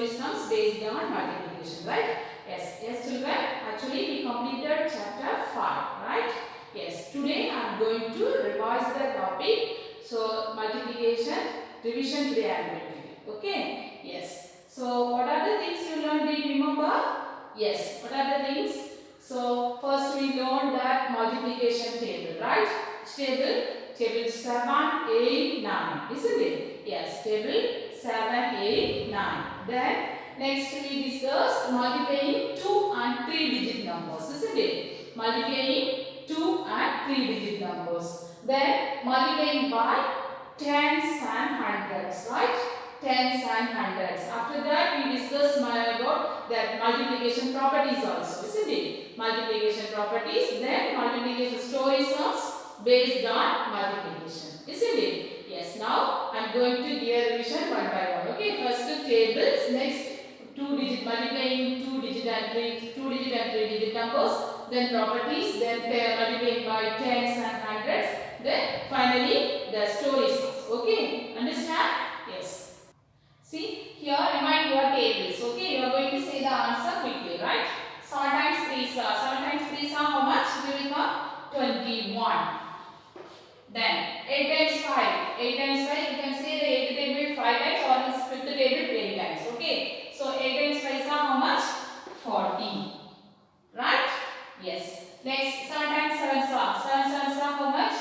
story sums based on multiplication, right? Yes, yes children, actually we completed chapter 5, right? Yes, today I am going to revise the topic. So multiplication, revision today I am going to do. Okay? Yes. So what are the things you learned? Do you remember? Yes. What are the things? So first we learned that multiplication table, right? Table 7, 8, 9, isn't it? Yes, table 7, 8, 9. Then next we discussed multiplying 2 and 3 digit numbers, isn't it? Multiplying 2 and 3 digit numbers. Then multiplying by tens and hundreds, right? Tens and hundreds. After that we discussed about that multiplication properties also, isn't it? Multiplication properties, then multiplication story sums based on multiplication, isn't it? Yes, now I am going to give a revision one by one. Okay, first tables, next 2 digit multiplying 2 digit and 3 digit numbers, then properties, then multiplying by tens and hundreds, then finally the stories. Okay, understand? Yes. See, here remind your tables. Okay, you are going to say the answer quickly, right? 7 times 3 star. 7 times 3 star, how much? It will come 21. Then 8 times 5. 8 times 5, you can say the 8th table 5 times or the 5th table 10 times. Okay. So 8 times 5 is how much? 40. Right? Yes. Next 7 times 7 is 7 7 is how much?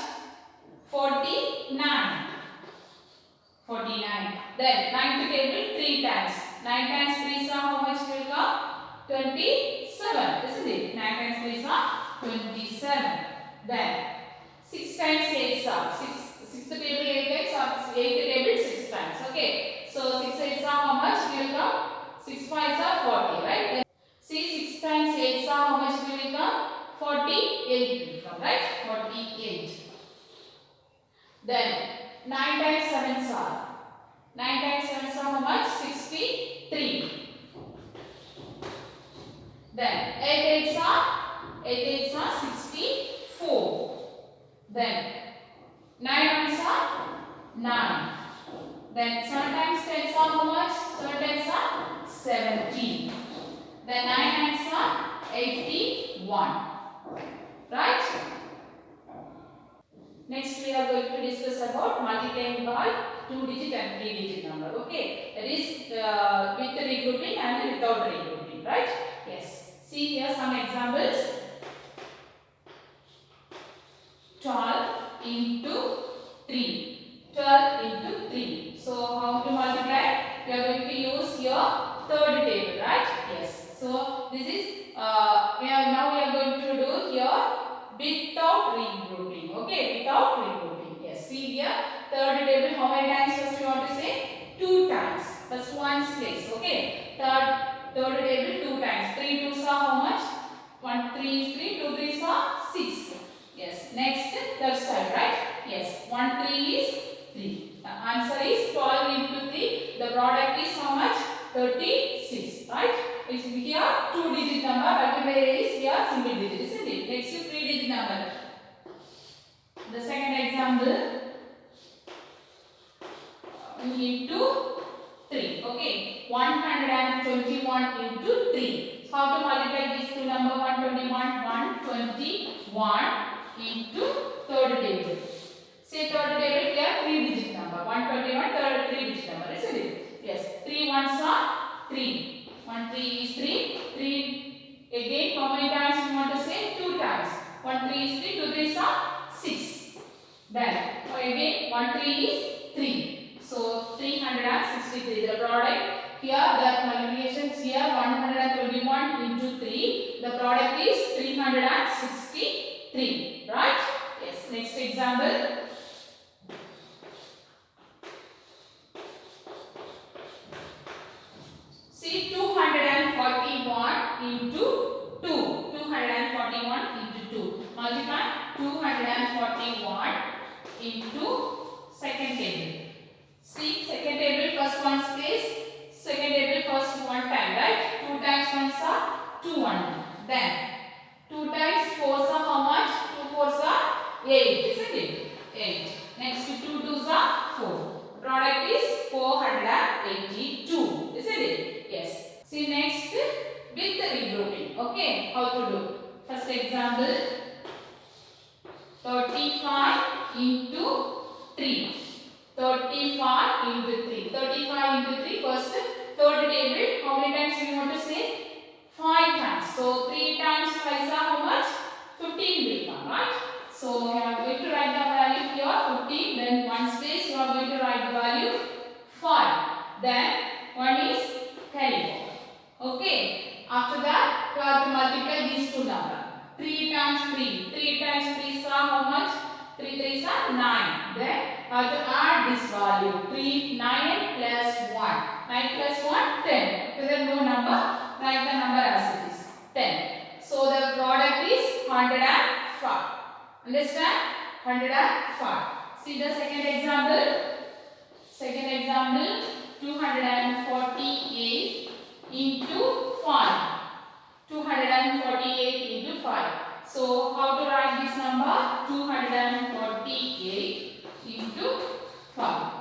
49. 49. Then 9th table 3 times. 9 times 3 is how much will come? 27. Isn't it? 9 times 3 is 27. Then 6 times 8 is 6th table 8 times or 8th table 6 times. Okay. So 6 8 is how much will come? 6 5 is 40, right? Then see 6 times 8 is how much will come? 48 will come, right? 48. Then 9 times 7 is 9 times 7 is how much? 63. Then 8 8 is 64. Then 9 ones are 9. Then 7 times 10 is how much? 7 times are 17. Then 9 nines are 81. Right? Next we are going to discuss about multiplying by 2 digit and 3 digit number. Okay? That is with regrouping and without regrouping. Right? Yes. See here some examples. 12 into 3. 12 into 3. So how to multiply? We are going to use your third table, right? Yes. So this is now we are going to do here without regrouping. Okay, without regrouping. Yes. See here third table. How many times first you want to say? 2 times. First one's place. Okay. Third table 2 times. 3 2s are how much? 1 3 is 3. 2 3s are 6. Yes. Next third side, right? Yes. 1 3 is 3. The answer is 12 into 3. The product is how much? 36. Right? It's here 2 digit number. Multiplier is here single digit, isn't it? Next 3 digit number. The second example into 3. Okay. 121 into 3. So how to multiply these two numbers? 121. 121 into third table. Say third table here 3 digit number. 121 third 3 digit number, isn't it? Yes. 3 ones are 3. 1 3 is 3. 3 again how many times you want to say? 2 times. 1 3 is 3. 2 3s are 6. Then again 1 3 is 3. So 363. The product here that multiplication is here 121 into 3. The product is 363. Right? Yes. Next example. See 241 into 2. 241 into 2. Multiply 241 into second table. See second table first one's place. Second table first one time, right? 2 times 1s are 2 only. Then 2 times 4s are how much? 2 4s are 8, isn't it? 8. Next 2 2s are 4. Product is 482, isn't it? Yes. how to do? First example, 35 into 3. 35 into 3. 35 into 3. First, third table. How many times you want to say? 5 times. So 3 times 5 is how much? 15 will come, right? So you are going to write the value here 15. Then one space you are going to write the value 5. Then one is carry over. Okay. After that, you have to multiply these two numbers. 3 times 3. 3 times 3 is how much? 3 3s are 9. Then you have to add this value. 3, 9 plus 1. 9 plus 1, 10. If there is no number, write the number as it is. 10. So the product is 105. Understand? 105. See the second example. Second example, 248 into 5. 248 into 5. So how to write this number? 248 into 5.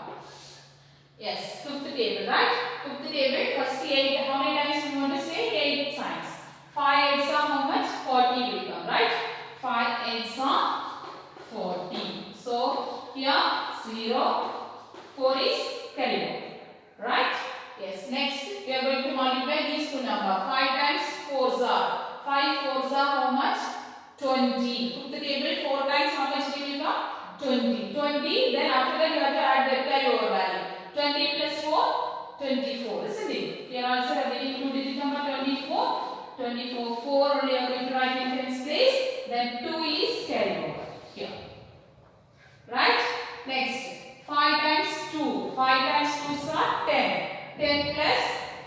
Yes, fifth table, right? Fifth table, first 8. How many times you want to say? 8 times. 5 8s are how much? 40 will come, right? 5 8s are 40. So here 0, 4 is carried over, right? Yes. Next, we are going to multiply these two numbers. 5 times 4s are 5 4s are how much? 20. Fifth table 4 times how much will come? 20. 20. Then after that you have to add the carryover value. 20 plus 4, 24, isn't it? Here also have the two-digit number 24. 24, 4 only are going to write in tens place. Then 2 is carried over here. Right? Next, 5 times 2. 5 times 2 are 10. 10 plus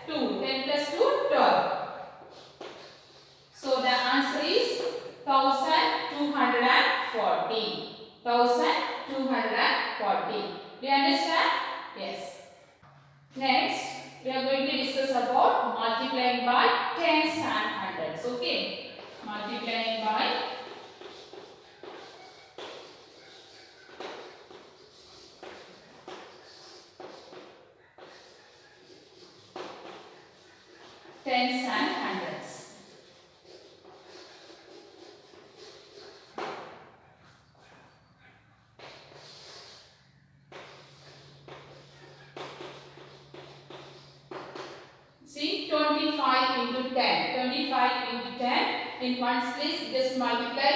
2. 10 plus 2, 12. So the answer is 1240. 1240. Do you understand? Yes. Next, we are going to discuss about multiplying by tens and hundreds. Okay. Multiplying by tens and hundreds. See, 25 into 10. 25 into 10. In one place, just multiply.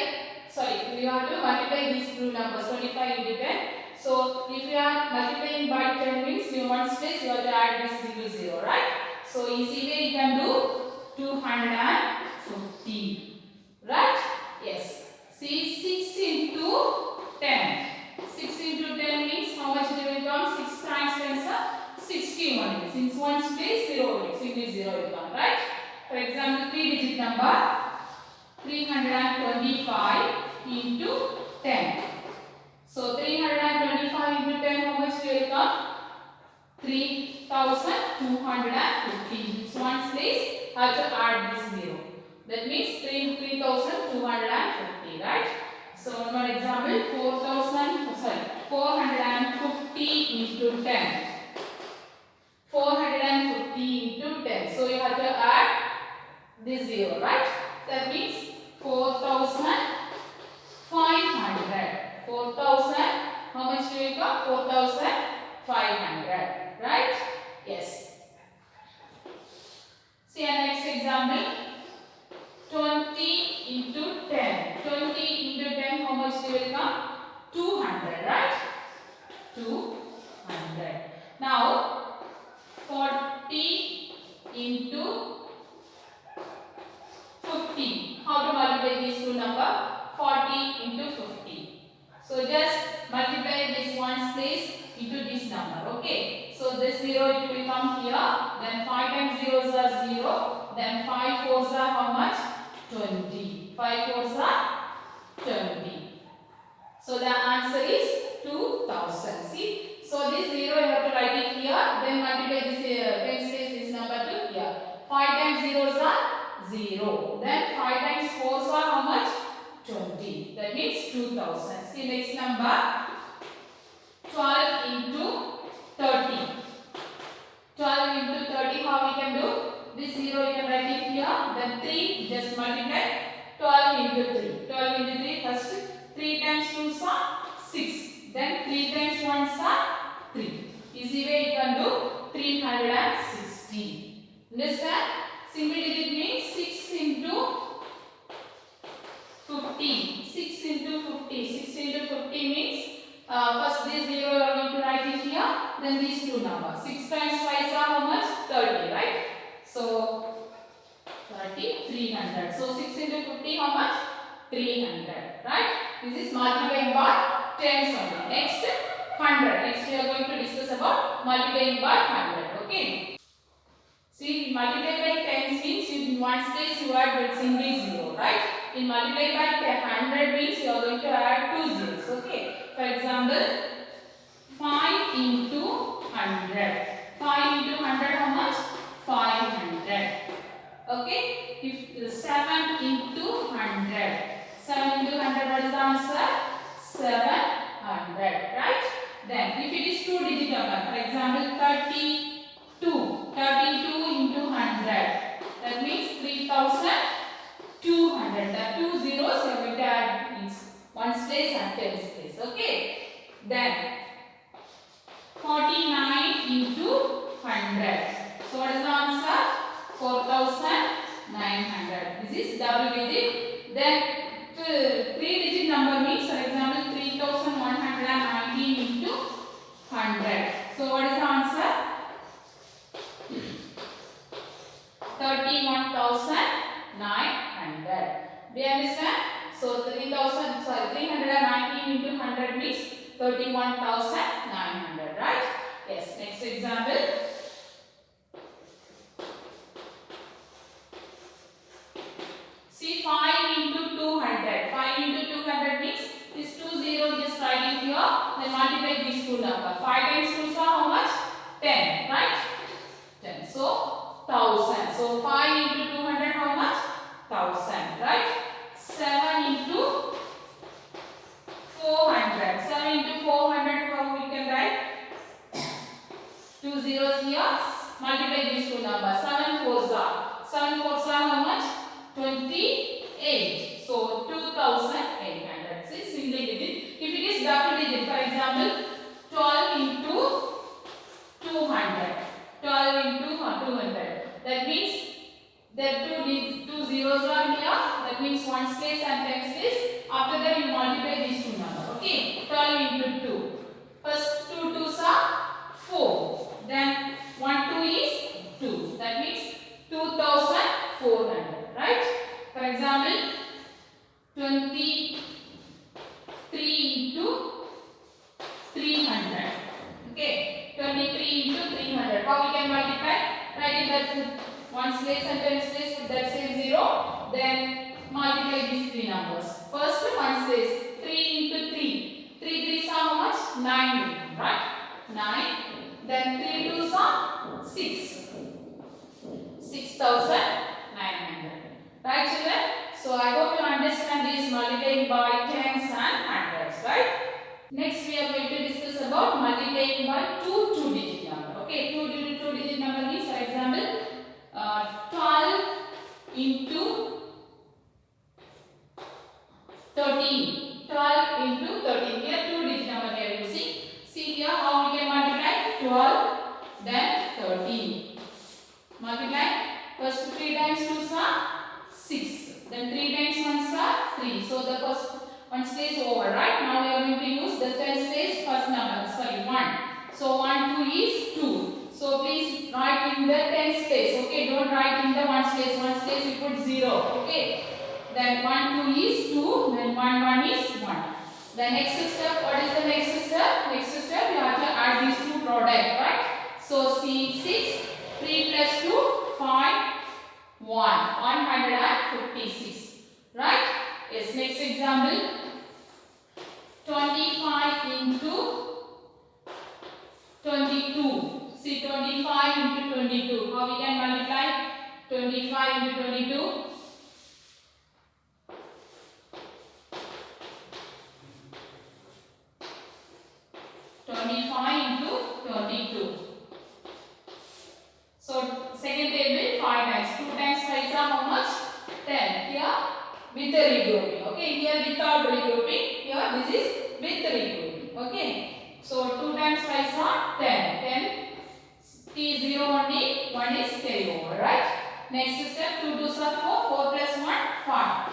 Sorry, you have to multiply these two numbers. 25 into 10. So, if you are multiplying by 10 means, in one place, you have to add this 0, right? So, easy way you can do 250. Right? Yes. See, 6 into 10. 6 into 10 means how much it will come? 6 times 10 is 61. Since one place 0, simply 0 will come, right? For example, 3-digit number 325 into 10. So 325 into 10, how much will come? 3250. So one place have to add this 0. That means 3250, right? So one more example, 450 into 10. 450 into 10. So you have to add this 0, right? That means 4,500. 4,000. How much will it come? 4,500. Right? Yes. See our next example. 20 into 10. 20 into 10. How much will it come? 200. Right? 200. Now 40 into 50. How to multiply these two numbers? 40 into 50. So just multiply this one's place into this number. Okay. So this 0 it will come here. Then 5 times 0s are 0. Then 5 4s are how much? 20. 5 4s are 20. So the answer is 2000. See. So this 0 you have to write it here. Then multiply this tens place this number to here. 5 times 0s are 0. Then 5 times 4s are how much? 20. That means 2000. See next number. 12 into 30. 12 into 30, how we can do? This 0 you can write it here. Then 3, just multiply 12 into 3. 12 into 3, first 3 times 2 is 6. Then 3 times 1 is 3. Easy way you can do 360. Understand? Single digit means 6 into 50. 6 into 50. 6 into 50 means first this 0 you are going to write it here. Then these two numbers. 6 times 5 is how much? 30, right? So 30, 300. So 6 into 50 how much? 300, right? This is multiplying by tens only. Next 100. Next we are going to discuss about multiplying by 100. Okay. See, multiply by tens means in one place you add with single zero, right? In multiply by 100 means you are going to add two zeros. Okay. For example, 5 into 100. 5 into 100 how much? 500. Okay. If 7 into 100. 7 into 100, what is the answer? 700, right? Then if it is two digit number, for example 32. 32 into 100. That means 3200. The two zeros you are going to add in ones place and tens place. Okay. Then 49 into 100. So what is the answer? 4900. This is double digit. Then three digit number means, for example, 3119 into 100. So what is the answer? 31,900. Do you understand? So 319 into 100 means 31,900, right? Yes. Next example. See, 5 into 200. 5 into 200 means this 20 just write it here. Then multiply these two numbers. 5 times 2 is how much? 10, right? 10. So 1000. So 5 into 200 how much? 1000, right? 7 into 400. 7 into 400 how we can write? Two zeros here. Multiply these two numbers. 7 fours are. 7 fours are how much? 28. So 2800. See, single digit. If it is double digit, for example, 12 into 200. 12 into 200. That means there are two zeros are here. That means ones place and tens place. After that you multiply these two numbers. Okay. 12 into 2. First two twos are 4. Then 1 2 is 2. That means 2400. Right? For example, 23 into 300. Okay. 23 into 300. How we can multiply? Write it that ones place and tens place with that same 0. Then multiply these three numbers. First ones place 3 into 3. 3 3s are how much? 9. Right? 9. Then 3 2s are 6. 6,900. Right, children? So I hope you understand this multiplying by tens and hundreds. Right? Next we are going to discuss about multiplying by two digit number. Okay, two digit number means, for example, 12 into 13. 12 into 13. Here two digit number we are using. See here how we can multiply 12 then 13. Multiply. First 3 times 2 is 6. Then 3 times 1 is 3. So the first one stays over, right? Now we are going to use the tens place first number. Sorry, 1. So 1 2 is 2. So please write in the tens place. Okay, don't write in the ones place. Ones place you put 0. Okay. Then 1 2 is 2. Then 1 1 is 1. The next step. What is the next step? Next step you have to add these two products, right? So see 6. 3 plus 2, 5, 156. Right? Yes, next example. 25 into 22. See 25 into 22. How we can multiply? 25 into 22. 25 into 22. So second table 5 times. 2 times 5 is how much? 10. Here with the regrouping. Okay, here without regrouping. Here this is with the regrouping. Okay. So 2 times 5 is 10. 10 T 0 only, 1 is carry over, right? Next step, 2 2s are 4, 4 plus 1, 5.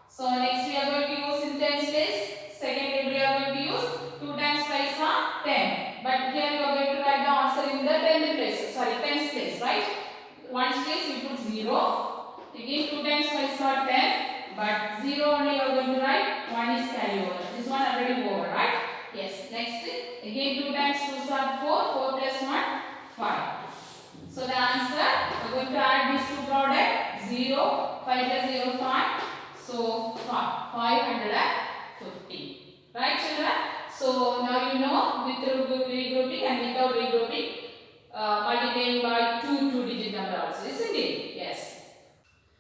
So next we are going to use in tens place. Second we are going to use 2 times 5 is 10. But here you are going to write the answer in the 10th place. Sorry, 10th place, right? 1's place we put 0. Again 2 times 5 is 10. But 0 only you are going to write. 1 is carry over. This one already over, right? Yes. Next, again 2 times 2 are 4. 4 plus 1, 5. So the answer, we are going to add these two products. 0, 5 plus 0, 5. So 550. Right, children? So now you know with regrouping and without regrouping, multiplying by 2-digit number also, isn't it? Yes.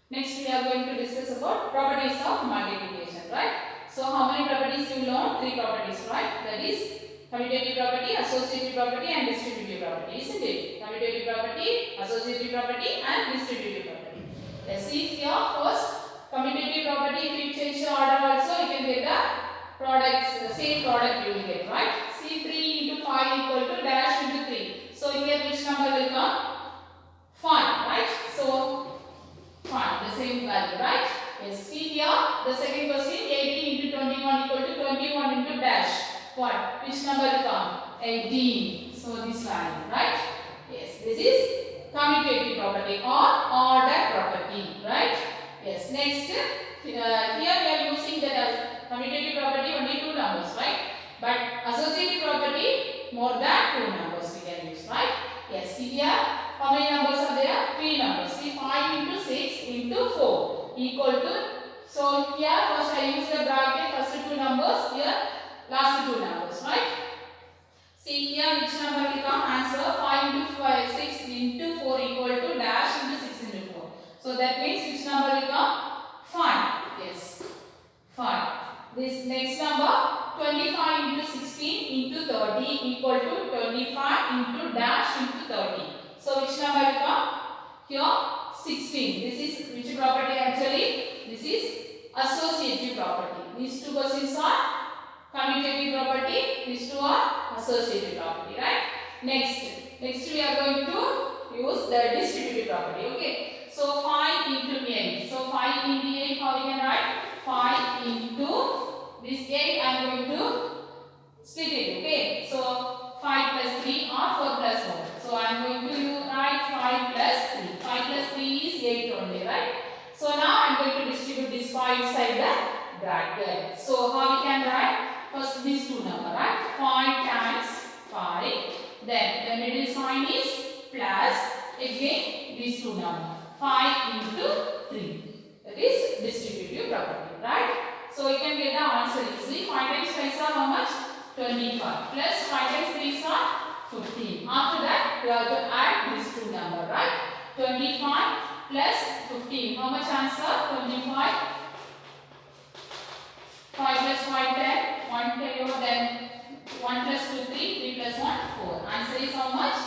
Next we are going to discuss about properties of multiplication, right? So how many properties you learn? 3 properties, right? That is commutative property, associative property and distributive property, isn't it? Commutative property, associative property and distributive property. Let's see here first. Commutative property, if you change the order also, you can get the products, the same product you will get, right? See 3 into 5 equal to dash into 3. So here which number will come? 5, right? So 5, the same value, right? Yes, see here the second question, 18 into 21 equal to 21 into dash. What? Which number will come? 18. So this value, right? Yes, this is commutative property or order property, right? Yes, next, here we are using the commutative property only 2 numbers, right? But associative property more than 2 numbers we can use, right? Yes, see here, how many numbers are there? 3 numbers. See 5 into 6 into 4 equal to, so here first I use the bracket, first 2 numbers, here last 2 numbers, right? See here which number will come? Answer 5 into 5, 6 into 4 equal to dash into 6 into 4. So that means which number will come? 5. Yes, 5. This next number 25 into 16 into 30 equal to 25 into dash into 30. So which number will come? Here 16. This is which property actually? This is associative property. These two questions are commutative property. These two are associative property, right? Next we are going to use the distributive property. Okay. So 5 into 8. So 5 into 8, how we can write? 5 into this 8 I am going to split it. Okay. So 5 plus 3 or 4 plus 4. So I am going to write 5 plus 3. 5 plus 3 is 8 only, right? So now I am going to distribute this 5 inside the bracket. So how we can write? First these two numbers, right? 5 times 5. Then the middle sign is plus. Again these two numbers. 5 into 3. That is distributive property, right? So you can get the answer easily. 5 times 5 is how much? 25. Plus 5 times 3 is 15. After that, you have to add these two numbers, right? 25 plus 15. How much answer? 25. 5 plus 5, 10. 1 carry over, then 1 plus 2, 3. 3 plus 1, 4. Answer is how much?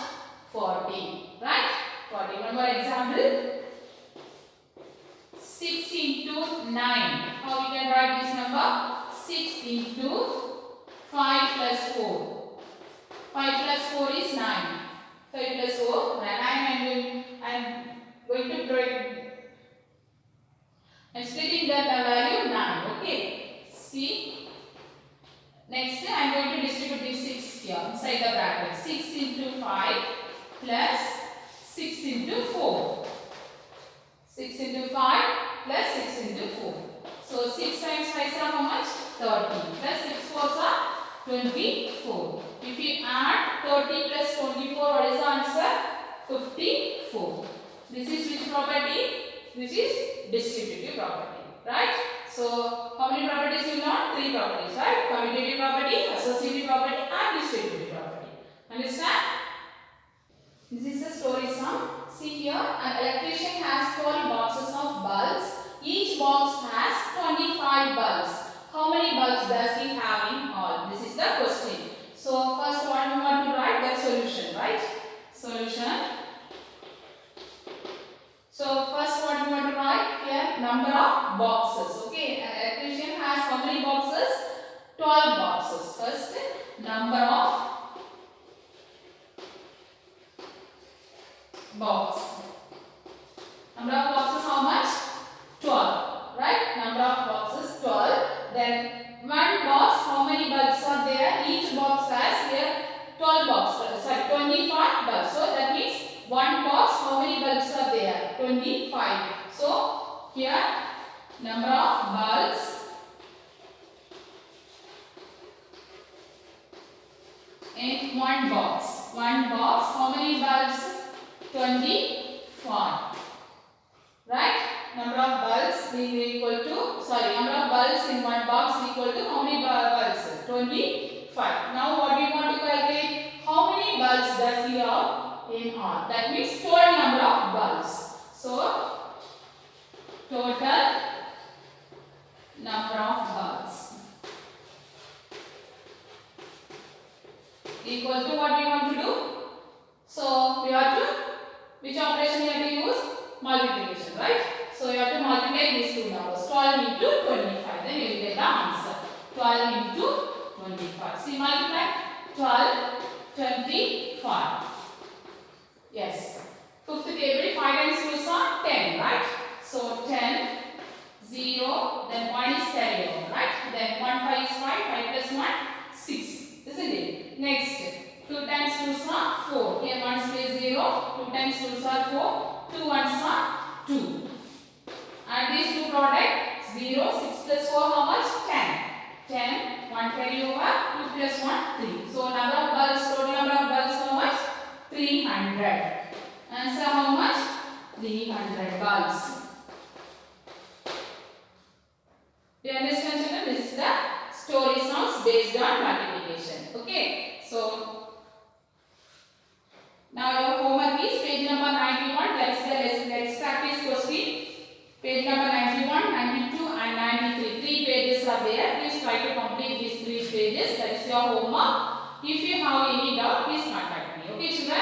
40. Right? 40. One more example. 6 into 9. How we can write this number? 6 into 5 plus 4. 5 plus 4 is 9. 5 plus 4, 9. I am going to break. I am splitting that value 9. Okay. See. Next, I am going to distribute this 6 here inside the bracket. 6 into 5 plus 6 into 4. 6 into 5 plus 6 into 4. So 6 times 5 is how much? 30. Plus 6 4s are 24. If you add 30 plus 24, what is the answer? 54. This is which property? This is distributive property, right? So how many properties you learn? 3 properties, right? Commutative property, associative property and distributive property. Understand? This is the story sum. See here, an electrician has 12 boxes of bulbs. Each box has 25 bulbs. How many bulbs does he have in all? This is the question. So first one we want to write the solution, right? Solution. So first what we want to write here, number of boxes. Okay, an equation has how many boxes? 12 boxes. First, number of box. Number of boxes how much? 12. Right? Number of boxes 12. Then one box, how many bulbs are there? Each box has here 12 boxes. Sorry, 25 bulbs. So that means one box, how many bulbs are there? 25. So here number of bulbs in one box. One box, how many bulbs? 25. Right? Number of bulbs is equal to, sorry, number of bulbs in one box is equal to how many bulbs? 25. Now what do you want to calculate? How many bulbs does he have in all? That means total number of bulbs. So total number of bulbs equal to what we want to do? So we have to, which operation we have to use? Multiplication, right? So you have to multiply these two numbers, 12 into 25, then you will get the answer. 12 into 25. See, multiply 12, 25. Yes. Fifth table, 5 times 2 is 10, right? So 10, 0, then 1 is carried over, right? Then 1, 5 is 5, 5 plus 1, 6, isn't it? Next, 2 times 2 is 4. Here 1 is 0, 2 times 2 is 4, 2 ones are 2. And these two product 0, 6 plus 4 how much? 10. 10, 1 carry over, 2 plus 1, 3. So number of bulbs, total number of bulbs how much? 300. Answer how much? 300 bulbs. Do you understand, children? This is the story sounds based on multiplication. Okay. So now your homework is page number 91. That is the lesson. Let's practice question. Page number 91, 92 and 93. 3 pages are there. Please try to complete these 3 pages. That is your homework. If you have any doubt, please contact me. Okay, children?